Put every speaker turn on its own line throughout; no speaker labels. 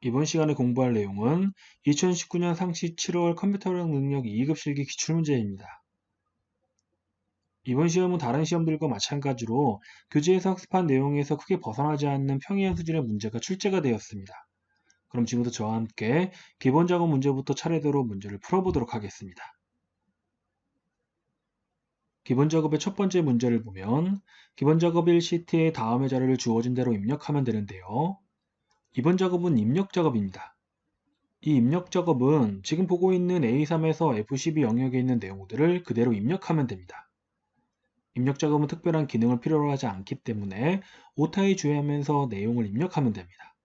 이번 시간에 공부할 내용은 2019년 상시 7월 컴퓨터력 능력 2급 실기 기출문제입니다. 이번 시험은 다른 시험들과 마찬가지로 교재에서 학습한 내용에서 크게 벗어나지 않는 평이한 수준의 문제가 출제가 되었습니다. 그럼 지금부터 저와 함께 기본 작업 문제부터 차례대로 문제를 풀어보도록 하겠습니다. 기본 작업의 첫 번째 문제를 보면 기본 작업 1시트에 다음의 자료를 주어진 대로 입력하면 되는데요. 이번 작업은 입력 작업입니다. 이 입력 작업은 지금 보고 있는 A3에서 F12 영역에 있는 내용들을 그대로 입력하면 됩니다. 입력 작업은 특별한 기능을 필요로 하지 않기 때문에 오타에 주의하면서 내용을 입력하면 됩니다.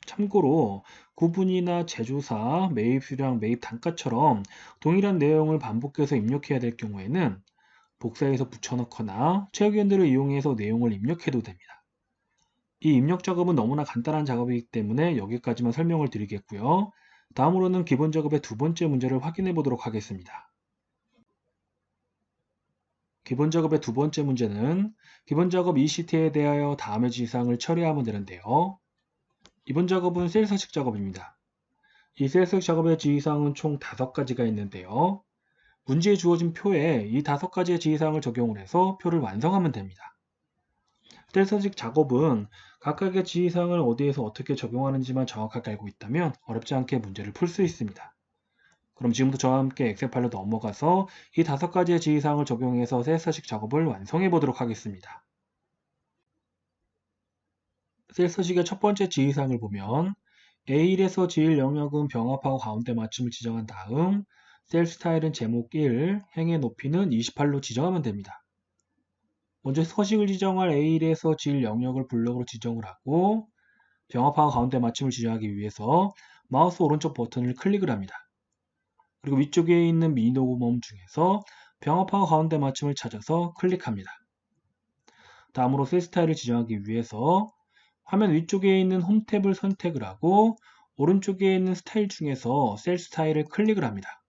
참고로 구분이나 제조사, 매입 수량, 매입 단가처럼 동일한 내용을 반복해서 입력해야 될 경우에는 복사해서 붙여넣거나 체육위원들을 이용해서 내용을 입력해도 됩니다. 이 입력 작업은 너무나 간단한 작업이기 때문에 여기까지만 설명을 드리겠고요. 다음으로는 기본 작업의 두 번째 문제를 확인해 보도록 하겠습니다. 기본 작업의 두 번째 문제는 기본 작업 2시트에 대하여 다음의 지시사항을 처리하면 되는데요. 이번 작업은 셀 서식 작업입니다. 이 셀 서식 작업의 지시사항은 총 5가지가 있는데요. 문제에 주어진 표에 이 5가지의 지시사항을 적용을 해서 표를 완성하면 됩니다. 셀 서식 작업은 각각의 지시사항을 어디에서 어떻게 적용하는지만 정확하게 알고 있다면 어렵지 않게 문제를 풀 수 있습니다. 그럼 지금부터 저와 함께 엑셀 파일로 넘어가서 이 5가지의 지시사항을 적용해서 셀 서식 작업을 완성해 보도록 하겠습니다. 셀 서식의 첫 번째 지시사항을 보면 A1에서 G1 영역은 병합하고 가운데 맞춤을 지정한 다음 셀 스타일은 제목 1, 행의 높이는 28로 지정하면 됩니다. 먼저 서식을 지정할 A1에서 G1 영역을 블록으로 지정을 하고 병합하고 가운데 맞춤을 지정하기 위해서 마우스 오른쪽 버튼을 클릭을 합니다. 그리고 위쪽에 있는 미니 도구멈 중에서 병합하고 가운데 맞춤을 찾아서 클릭합니다. 다음으로 셀 스타일을 지정하기 위해서 화면 위쪽에 있는 홈 탭을 선택을 하고 오른쪽에 있는 스타일 중에서 셀 스타일을 클릭을 합니다.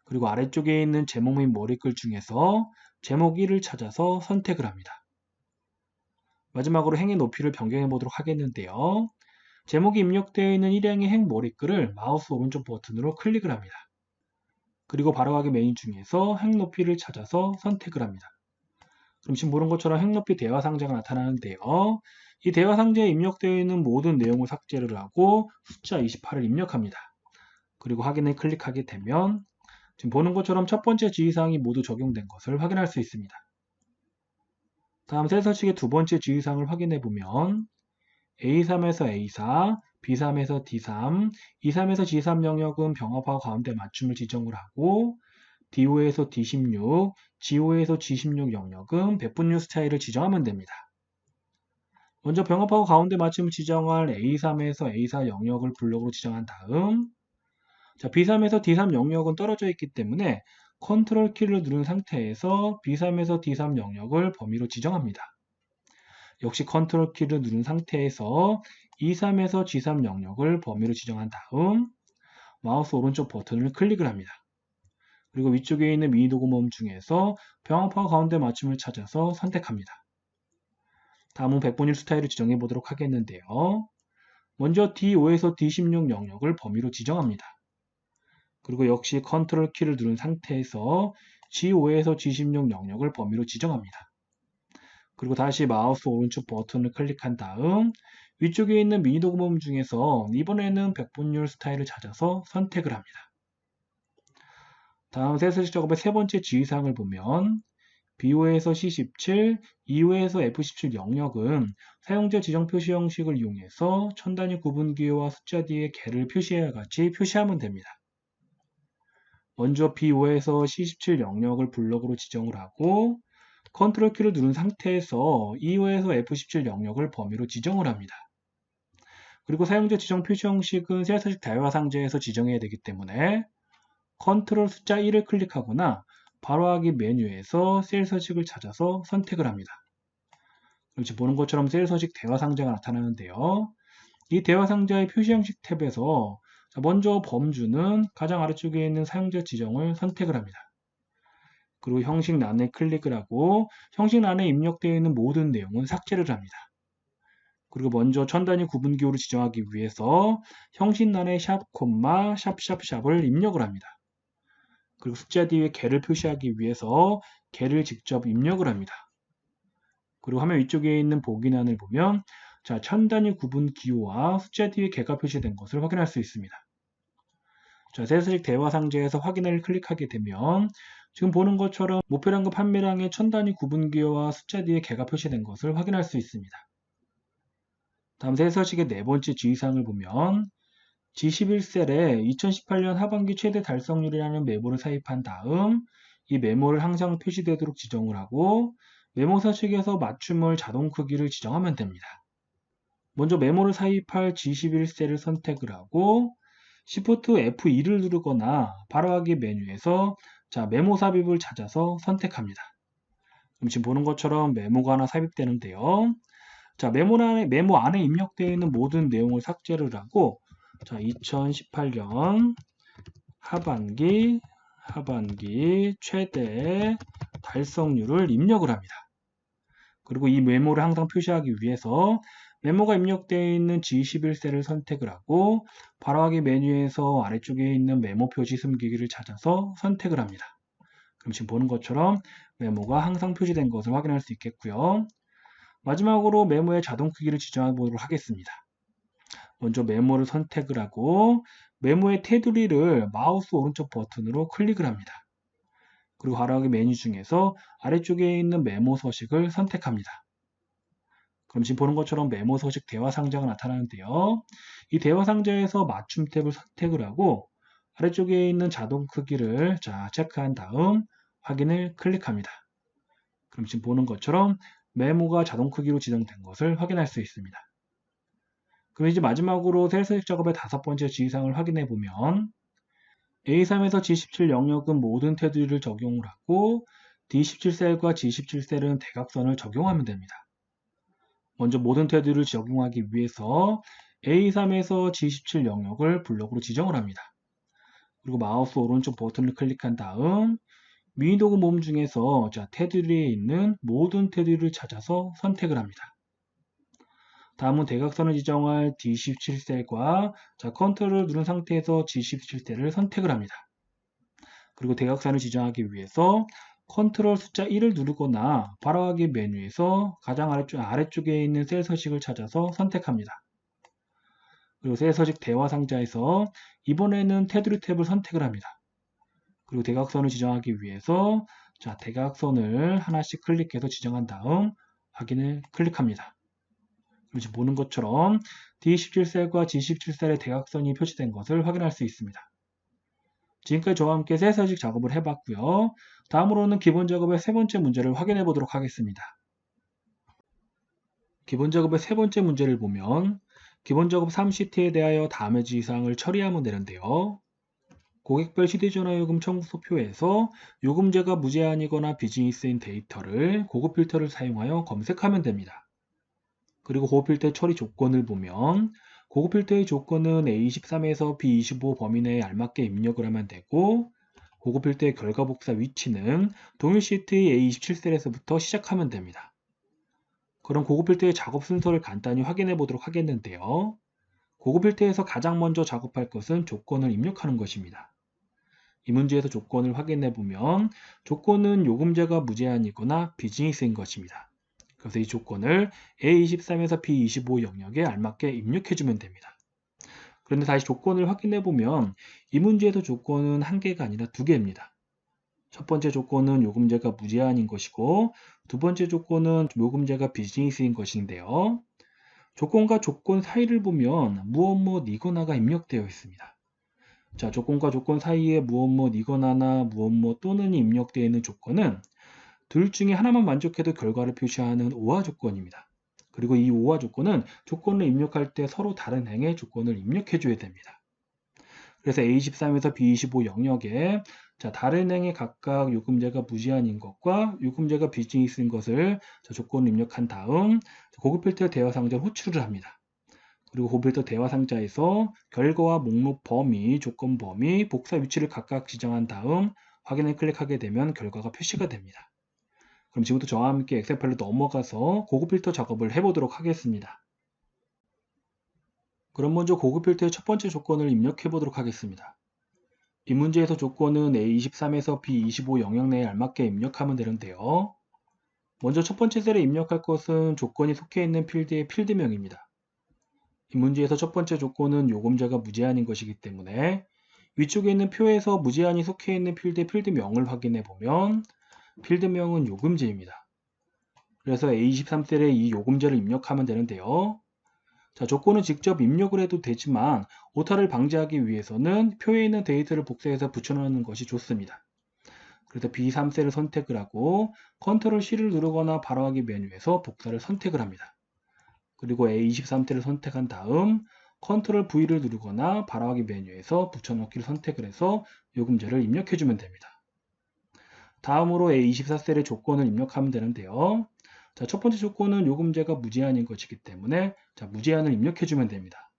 그리고 아래쪽에 있는 제목 및 머리글 중에서 제목 1을 찾아서 선택을 합니다. 마지막으로 행의 높이를 변경해 보도록 하겠는데요. 제목이 입력되어 있는 1행의 행 머리글을 마우스 오른쪽 버튼으로 클릭을 합니다. 그리고 바로하기 메뉴 중에서 행 높이를 찾아서 선택을 합니다. 그럼 지금 보는 것처럼 행 높이 대화 상자가 나타나는데요. 이 대화 상자에 입력되어 있는 모든 내용을 삭제를 하고 숫자 28을 입력합니다. 그리고 확인을 클릭하게 되면 지금 보는 것처럼 첫 번째 지시사항이 모두 적용된 것을 확인할 수 있습니다. 다음 셀 서식의 두 번째 지시사항을 확인해 보면 A3에서 A4, B3에서 D3, E3에서 G3 영역은 병합하고 가운데 맞춤을 지정을 하고 D5에서 D16, G5에서 G16 영역은 백분율 스타일을 지정하면 됩니다. 먼저 병합하고 가운데 맞춤을 지정할 A3에서 A4 영역을 블록으로 지정한 다음 B3에서 D3 영역은 떨어져 있기 때문에 컨트롤 키를 누른 상태에서 B3에서 D3 영역을 범위로 지정합니다. 역시 컨트롤 키를 누른 상태에서 E3에서 G3 영역을 범위로 지정한 다음 마우스 오른쪽 버튼을 클릭을 합니다. 그리고 위쪽에 있는 미니 도구멈 중에서 병합하고 가운데 맞춤을 찾아서 선택합니다. 다음은 백분율 스타일을 지정해 보도록 하겠는데요. 먼저 D5에서 D16 영역을 범위로 지정합니다. 그리고 역시 컨트롤 키를 누른 상태에서 G5에서 G16 영역을 범위로 지정합니다. 그리고 다시 마우스 오른쪽 버튼을 클릭한 다음 위쪽에 있는 미니 도구멈 중에서 이번에는 백분율 스타일을 찾아서 선택을 합니다. 다음 셀 서식 작업의 세 번째 지시사항을 보면 B5에서 C17, E5에서 F17 영역은 사용자 지정 표시 형식을 이용해서 천 단위 구분 기호와 숫자 뒤에 개를 표시해야 같이 표시하면 됩니다. 먼저 B5에서 C17 영역을 블록으로 지정을 하고 컨트롤 키를 누른 상태에서 E5에서 F17 영역을 범위로 지정을 합니다. 그리고 사용자 지정 표시 형식은 셀 서식 대화 상자에서 지정해야 되기 때문에 컨트롤 숫자 1을 클릭하거나 바로하기 메뉴에서 셀 서식을 찾아서 선택을 합니다. 지금 보는 것처럼 셀 서식 대화 상자가 나타나는데요. 이 대화 상자의 표시 형식 탭에서 먼저 범주는 가장 아래쪽에 있는 사용자 지정을 선택을 합니다. 그리고 형식란에 클릭을 하고 형식란에 입력되어 있는 모든 내용은 삭제를 합니다. 그리고 먼저 천 단위 구분 기호를 지정하기 위해서 형식란에 샵, 콤마, 샵을 입력을 합니다. 그리고 숫자 뒤에 개를 표시하기 위해서 개를 직접 입력을 합니다. 그리고 화면 위쪽에 있는 보기란을 보면 자, 천 단위 구분 기호와 숫자 뒤에 개가 표시된 것을 확인할 수 있습니다. 자, 세서식 대화 상자에서 확인을 클릭하게 되면 지금 보는 것처럼 목표량과 판매량의 천 단위 구분 기호와 숫자 뒤에 개가 표시된 것을 확인할 수 있습니다. 다음 세서식의 네 번째 주의사항을 보면 G11셀에 2018년 하반기 최대 달성률이라는 메모를 삽입한 다음 이 메모를 항상 표시되도록 지정을 하고 메모 서식에서 맞춤을 자동 크기를 지정하면 됩니다. 먼저 메모를 삽입할 G11셀을 선택을 하고 Shift F2를 누르거나 바로하기 메뉴에서 자, 메모 삽입을 찾아서 선택합니다. 그럼 지금 보는 것처럼 메모가 하나 삽입되는데요. 자, 메모 안에 입력되어 있는 모든 내용을 삭제를 하고 자, 2018년 하반기 최대 달성률을 입력을 합니다. 그리고 이 메모를 항상 표시하기 위해서 메모가 입력되어 있는 G11셀을 선택을 하고 바로하기 메뉴에서 아래쪽에 있는 메모 표시 숨기기를 찾아서 선택을 합니다. 그럼 지금 보는 것처럼 메모가 항상 표시된 것을 확인할 수 있겠고요. 마지막으로 메모의 자동 크기를 지정해 보도록 하겠습니다. 먼저 메모를 선택을 하고 메모의 테두리를 마우스 오른쪽 버튼으로 클릭을 합니다. 그리고 바로하기 메뉴 중에서 아래쪽에 있는 메모 서식을 선택합니다. 그럼 지금 보는 것처럼 메모 서식 대화 상자가 나타나는데요. 이 대화 상자에서 맞춤 탭을 선택을 하고 아래쪽에 있는 자동 크기를 체크한 다음 확인을 클릭합니다. 그럼 지금 보는 것처럼 메모가 자동 크기로 지정된 것을 확인할 수 있습니다. 그럼 이제 마지막으로 셀 서식 작업의 다섯 번째 주의사항을 확인해 보면 A3에서 G17 영역은 모든 테두리를 적용을 하고 D17셀과 G17셀은 대각선을 적용하면 됩니다. 먼저 모든 테두리를 적용하기 위해서 A3에서 G17 영역을 블록으로 지정을 합니다. 그리고 마우스 오른쪽 버튼을 클릭한 다음 미니 도구 모음 중에서 테두리에 있는 모든 테두리를 찾아서 선택을 합니다. 다음은 대각선을 지정할 D17셀과 컨트롤을 누른 상태에서 G17셀을 선택을 합니다. 그리고 대각선을 지정하기 위해서 컨트롤 숫자 1을 누르거나 바로하기 메뉴에서 가장 아래쪽에 있는 셀 서식을 찾아서 선택합니다. 그리고 셀 서식 대화 상자에서 이번에는 테두리 탭을 선택을 합니다. 그리고 대각선을 지정하기 위해서 대각선을 하나씩 클릭해서 지정한 다음 확인을 클릭합니다. 지금 보는 것처럼 D17셀과 G17셀의 대각선이 표시된 것을 확인할 수 있습니다. 지금까지 저와 함께 셀 서식 작업을 해봤고요. 다음으로는 기본 작업의 세 번째 문제를 확인해 보도록 하겠습니다. 기본 작업의 세 번째 문제를 보면 기본 작업 3시트에 대하여 다음의 지시사항을 처리하면 되는데요. 고객별 휴대전화 요금 청구서표에서 요금제가 무제한이거나 비즈니스인 데이터를 고급 필터를 사용하여 검색하면 됩니다. 그리고 고급 필터 처리 조건을 보면 고급 필터의 조건은 A23에서 B25 범위 내에 알맞게 입력을 하면 되고 고급 필터의 결과 복사 위치는 동일 시트의 A27셀에서부터 시작하면 됩니다. 그럼 고급 필터의 작업 순서를 간단히 확인해 보도록 하겠는데요. 고급 필터에서 가장 먼저 작업할 것은 조건을 입력하는 것입니다. 이 문제에서 조건을 확인해 보면 조건은 요금제가 무제한이거나 비즈니스인 것입니다. 그래서 이 조건을 A23에서 B25 영역에 알맞게 입력해주면 됩니다. 그런데 다시 조건을 확인해 보면 이 문제에서 조건은 한 개가 아니라 두 개입니다. 첫 번째 조건은 요금제가 무제한인 것이고 두 번째 조건은 요금제가 비즈니스인 것인데요. 조건과 조건 사이를 보면 무엇이거나가 입력되어 있습니다. 조건과 조건 사이에 무엇이거나나 무엇 또는이 입력되어 있는 조건은 둘 중에 하나만 만족해도 결과를 표시하는 오화 조건입니다. 그리고 이 오화 조건은 조건을 입력할 때 서로 다른 행의 조건을 입력해 줘야 됩니다. 그래서 A23에서 B25 영역에 다른 행에 각각 요금제가 무제한인 것과 요금제가 비즈니스인 것을 조건을 입력한 다음 고급 필터 대화 상자를 호출을 합니다. 그리고 고급 필터 대화 상자에서 결과와 목록 범위, 조건 범위, 복사 위치를 각각 지정한 다음 확인을 클릭하게 되면 결과가 표시가 됩니다. 그럼 지금부터 저와 함께 엑셀 파일로 넘어가서 고급 필터 작업을 해보도록 하겠습니다. 그럼 먼저 고급 필터의 첫 번째 조건을 입력해 보도록 하겠습니다. 이 문제에서 조건은 A23에서 B25 영역 내에 알맞게 입력하면 되는데요. 먼저 첫 번째 셀에 입력할 것은 조건이 속해 있는 필드의 필드명입니다. 이 문제에서 첫 번째 조건은 요금제가 무제한인 것이기 때문에 위쪽에 있는 표에서 무제한이 속해 있는 필드의 필드명을 확인해 보면 필드명은 요금제입니다. 그래서 A23셀에 이 요금제를 입력하면 되는데요. 자, 조건은 직접 입력을 해도 되지만 오타를 방지하기 위해서는 표에 있는 데이터를 복사해서 붙여넣는 것이 좋습니다. 그래서 B3셀을 선택을 하고 컨트롤 C를 누르거나 바로하기 메뉴에서 복사를 선택을 합니다. 그리고 A23셀을 선택한 다음 컨트롤 V를 누르거나 바로하기 메뉴에서 붙여넣기를 선택을 해서 요금제를 입력해주면 됩니다. 다음으로 A24셀의 조건을 입력하면 되는데요. 자, 첫 번째 조건은 요금제가 무제한인 것이기 때문에 자, 무제한을 입력해주면 됩니다.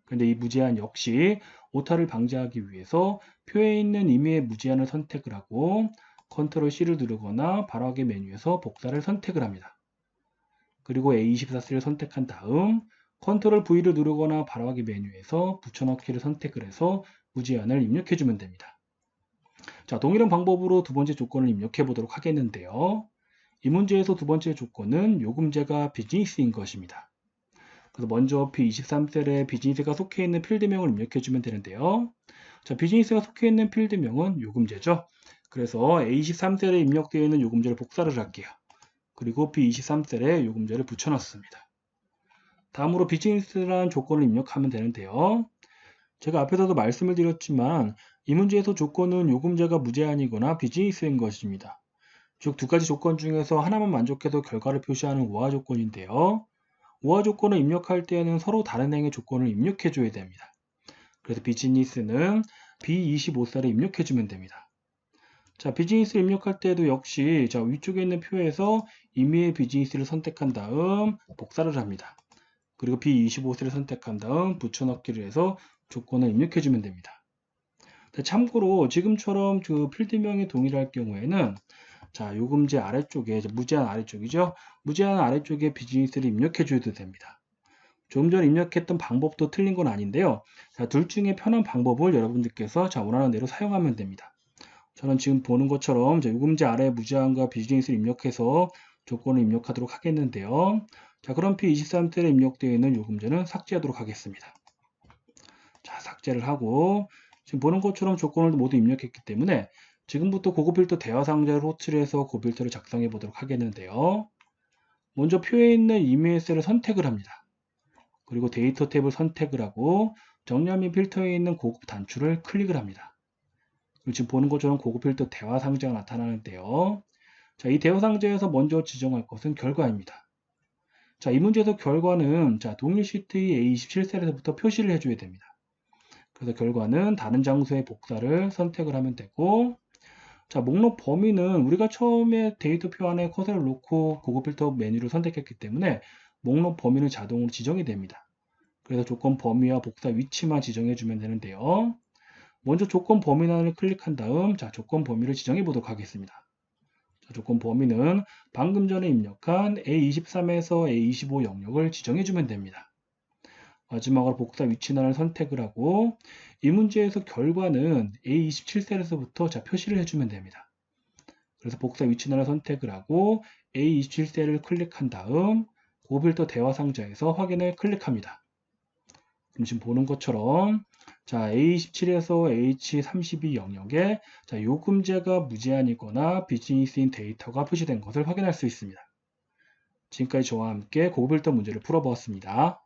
그런데 이 무제한 역시 오타를 방지하기 위해서 표에 있는 임의의 무제한을 선택을 하고 컨트롤 C를 누르거나 바로하기 메뉴에서 복사를 선택을 합니다. 그리고 A24셀을 선택한 다음 컨트롤 V를 누르거나 바로하기 메뉴에서 붙여넣기를 선택을 해서 무제한을 입력해주면 됩니다. 자, 동일한 방법으로 두 번째 조건을 입력해 보도록 하겠는데요. 이 문제에서 두 번째 조건은 요금제가 비즈니스인 것입니다. 그래서 먼저 B23셀에 비즈니스가 속해 있는 필드명을 입력해주면 되는데요. 자, 비즈니스가 속해 있는 필드명은 요금제죠. 그래서 A23셀에 입력되어 있는 요금제를 복사를 할게요. 그리고 B23셀에 요금제를 붙여넣습니다. 다음으로 비즈니스라는 조건을 입력하면 되는데요. 제가 앞에서도 말씀을 드렸지만 이 문제에서 조건은 요금제가 무제한이거나 비즈니스인 것입니다. 즉 두 가지 조건 중에서 하나만 만족해도 결과를 표시하는 우화 조건인데요. 우화 조건을 입력할 때에는 서로 다른 행의 조건을 입력해 줘야 됩니다. 그래서 비즈니스는 B25셀에 입력해 주면 됩니다. 자, 비즈니스를 입력할 때도 역시 자, 위쪽에 있는 표에서 임의의 비즈니스를 선택한 다음 복사를 합니다. 그리고 B25셀을 선택한 다음 붙여넣기를 해서 조건을 입력해 주면 됩니다. 참고로 지금처럼 그 필드명이 동일할 경우에는 자, 요금제 아래쪽에 무제한 아래쪽이죠. 무제한 아래쪽에 비즈니스를 입력해 줘도 됩니다. 좀 전에 입력했던 방법도 틀린 건 아닌데요. 자, 둘 중에 편한 방법을 여러분들께서 자, 원하는 대로 사용하면 됩니다. 저는 지금 보는 것처럼 요금제 아래 무제한과 비즈니스를 입력해서 조건을 입력하도록 하겠는데요. 자, 그럼 P23셀에 입력되어 있는 요금제는 삭제하도록 하겠습니다. 자, 삭제를 하고 지금 보는 것처럼 조건을 모두 입력했기 때문에 지금부터 고급 필터 대화 상자를 호출해서 고급 필터를 작성해 보도록 하겠는데요. 먼저 표에 있는 이메일 셀을 선택을 합니다. 그리고 데이터 탭을 선택을 하고 정렬 및 필터에 있는 고급 단추를 클릭을 합니다. 지금 보는 것처럼 고급 필터 대화 상자가 나타나는데요. 자, 이 대화 상자에서 먼저 지정할 것은 결과입니다. 자, 이 문제에서 결과는 자, 동일 시트의 A27셀에서부터 표시를 해줘야 됩니다. 그래서 결과는 다른 장소의 복사를 선택을 하면 되고, 자, 목록 범위는 우리가 처음에 데이터표 안에 커서를 놓고 고급 필터 메뉴를 선택했기 때문에 목록 범위는 자동으로 지정이 됩니다. 그래서 조건 범위와 복사 위치만 지정해 주면 되는데요. 먼저 조건 범위란을 클릭한 다음 자, 조건 범위를 지정해 보도록 하겠습니다. 자, 조건 범위는 방금 전에 입력한 A23에서 A25 영역을 지정해 주면 됩니다. 마지막으로 복사 위치란을 선택을 하고 이 문제에서 결과는 A27셀에서부터 자, 표시를 해주면 됩니다. 그래서 복사 위치란을 선택을 하고 A27셀을 클릭한 다음 고필터 대화 상자에서 확인을 클릭합니다. 그럼 지금 보는 것처럼 자, A27에서 H32 영역에 자, 요금제가 무제한이거나 비즈니스인 데이터가 표시된 것을 확인할 수 있습니다. 지금까지 저와 함께 고필터 문제를 풀어보았습니다.